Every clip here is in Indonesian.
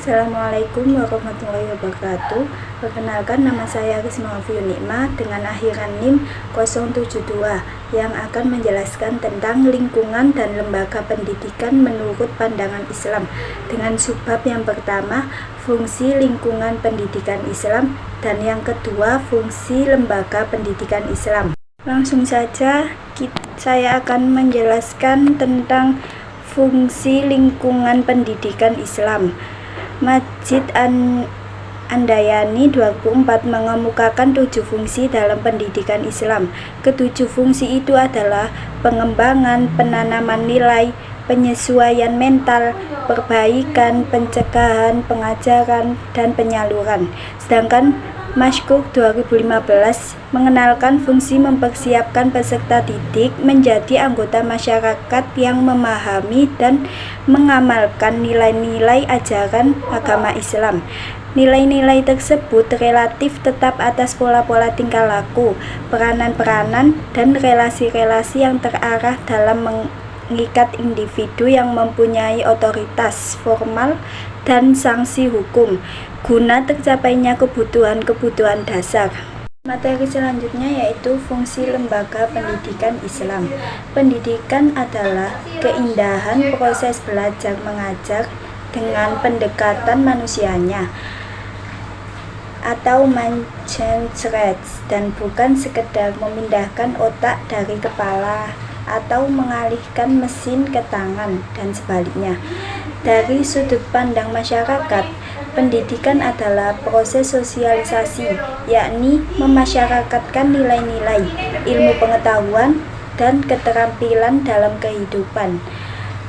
Assalamualaikum warahmatullahi wabarakatuh. Perkenalkan, nama saya Risma Nikma dengan akhiran NIM 072 yang akan menjelaskan tentang lingkungan dan lembaga pendidikan menurut pandangan Islam dengan subbab yang pertama, fungsi lingkungan pendidikan Islam, dan yang kedua, fungsi lembaga pendidikan Islam. Langsung saja saya akan menjelaskan tentang fungsi lingkungan pendidikan Islam. Majid Andayani 24 mengemukakan 7 fungsi dalam pendidikan Islam. Ketujuh fungsi itu adalah pengembangan, penanaman nilai, penyesuaian mental, perbaikan, pencegahan, pengajaran, dan penyaluran. Sedangkan Mashkur 2015 mengenalkan fungsi mempersiapkan peserta didik menjadi anggota masyarakat yang memahami dan mengamalkan nilai-nilai ajaran agama Islam. Nilai-nilai tersebut relatif tetap atas pola-pola tingkah laku, peranan-peranan, dan relasi-relasi yang terarah dalam mengikat individu yang mempunyai otoritas formal dan sanksi hukum, guna tercapainya kebutuhan-kebutuhan dasar. Materi selanjutnya yaitu fungsi lembaga pendidikan Islam. Pendidikan adalah keindahan proses belajar mengajar dengan pendekatan manusianya atau mindset, dan bukan sekedar memindahkan otak dari kepala atau mengalihkan mesin ke tangan dan sebaliknya. Dari sudut pandang masyarakat, pendidikan adalah proses sosialisasi, yakni memasyarakatkan nilai-nilai, ilmu pengetahuan, dan keterampilan dalam kehidupan.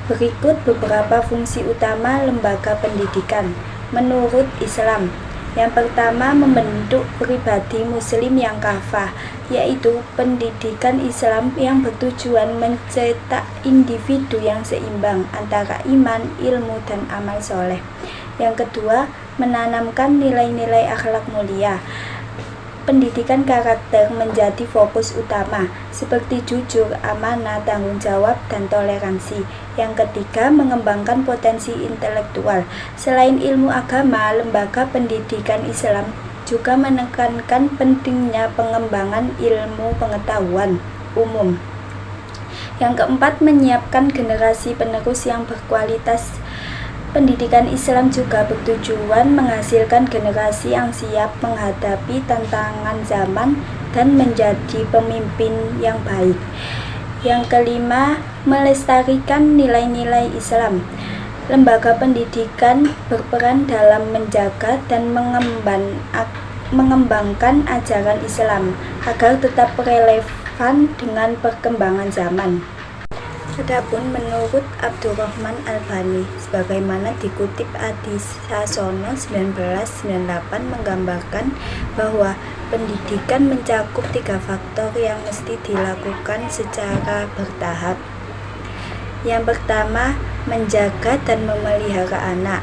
Berikut beberapa fungsi utama lembaga pendidikan menurut Islam. Yang pertama, membentuk pribadi muslim yang kafah, yaitu pendidikan Islam yang bertujuan mencetak individu yang seimbang antara iman, ilmu, dan amal soleh. Yang kedua, menanamkan nilai-nilai akhlak mulia. Pendidikan karakter menjadi fokus utama, seperti jujur, amanah, tanggung jawab, dan toleransi. Yang ketiga, mengembangkan potensi intelektual. Selain ilmu agama, lembaga pendidikan Islam juga menekankan pentingnya pengembangan ilmu pengetahuan umum. Yang keempat, menyiapkan generasi penerus yang berkualitas. Pendidikan Islam juga bertujuan menghasilkan generasi yang siap menghadapi tantangan zaman dan menjadi pemimpin yang baik. Yang kelima, melestarikan nilai-nilai Islam. Lembaga pendidikan berperan dalam menjaga dan mengembangkan ajaran Islam agar tetap relevan dengan perkembangan zaman. Adapun menurut Abdurrahman Albani, sebagaimana dikutip Adi Sasono 1998 menggambarkan bahwa pendidikan mencakup 3 faktor yang mesti dilakukan secara bertahap. Yang pertama, menjaga dan memelihara anak.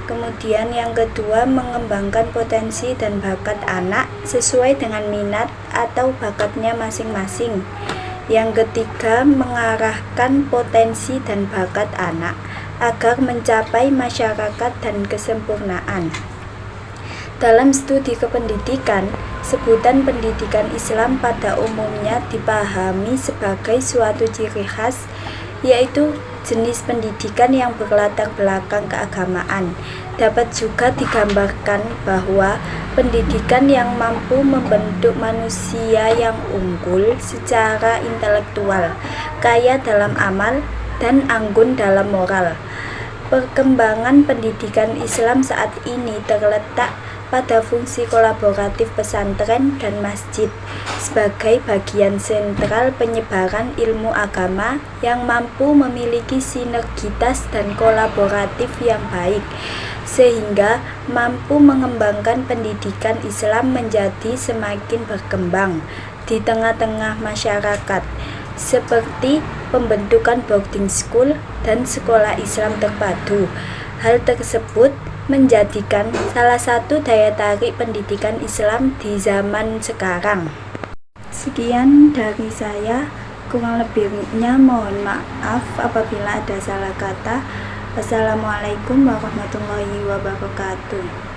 Kemudian yang kedua, mengembangkan potensi dan bakat anak sesuai dengan minat atau bakatnya masing-masing. Yang ketiga, mengarahkan potensi dan bakat anak agar mencapai masyarakat dan kesempurnaan. Dalam studi kependidikan, sebutan pendidikan Islam pada umumnya dipahami sebagai suatu ciri khas, yaitu jenis pendidikan yang berlatar belakang keagamaan. Dapat juga digambarkan bahwa pendidikan yang mampu membentuk manusia yang unggul secara intelektual, kaya dalam amal, dan anggun dalam moral. Perkembangan pendidikan Islam saat ini terletak pada fungsi kolaboratif pesantren dan masjid sebagai bagian sentral penyebaran ilmu agama yang mampu memiliki sinergitas dan kolaboratif yang baik, sehingga mampu mengembangkan pendidikan Islam menjadi semakin berkembang di tengah-tengah masyarakat, seperti pembentukan boarding school dan sekolah Islam terpadu. Hal tersebut menjadikan salah satu daya tarik pendidikan Islam di zaman sekarang. Sekian dari saya, kurang lebihnya mohon maaf apabila ada salah kata. Wassalamualaikum warahmatullahi wabarakatuh.